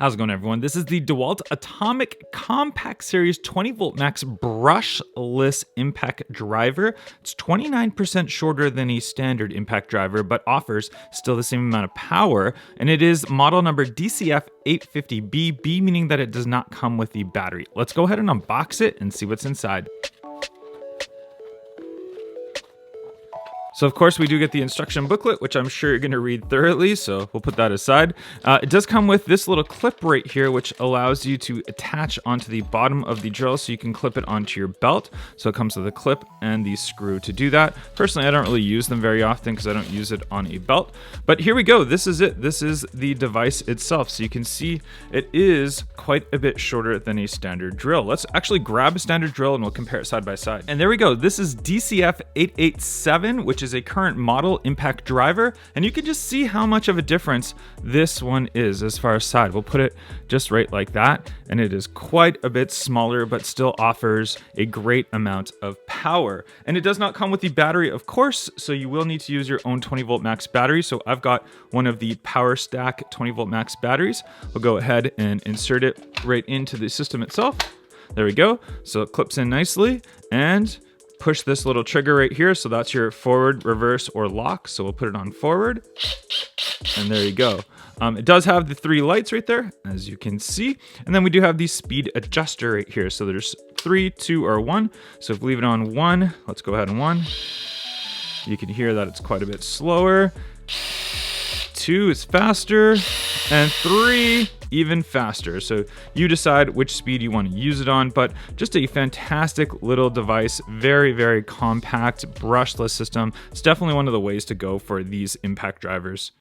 How's it going, everyone? This is the Dewalt Atomic Compact Series 20 volt max brushless impact driver. It's 29% shorter than a standard impact driver, but offers still the same amount of power. And it is model number DCF850B, B meaning that it does not come with the battery. Let's go ahead and unbox it and see what's inside. So of course we do get the instruction booklet, which I'm sure you're going to read thoroughly, so we'll put that aside. It does come with this little clip right here, which allows you to attach onto the bottom of the drill so you can clip it onto your belt. So it comes with a clip and the screw to do that. Personally, I don't really use them very often because I don't use it on a belt. But here we go. This is it. This is the device itself. So you can see it is quite a bit shorter than a standard drill. Let's actually grab a standard drill and we'll compare it side by side. And there we go. This is DCF887, which is a current model impact driver, and you can just see how much of a difference this one is as far as side. We'll put it just right like that, and it is quite a bit smaller, but still offers a great amount of power. And it does not come with the battery, of course, so you will need to use your own 20 volt max battery. So I've got one of the Power Stack 20 volt max batteries. We'll go ahead and insert it right into the system itself. There we go. So it clips in nicely, and push this little trigger right here. So that's your forward, reverse, or lock. So we'll put it on forward, and there you go. It does have the 3 lights right there, as you can see. And then we do have the speed adjuster right here. So there's 3, 2, or 1. So if we leave it on 1, let's go ahead and 1. You can hear that it's quite a bit slower. 2 is faster, and 3 even faster. So you decide which speed you want to use it on, but just a fantastic little device. Very, very compact, brushless system. It's definitely one of the ways to go for these impact drivers.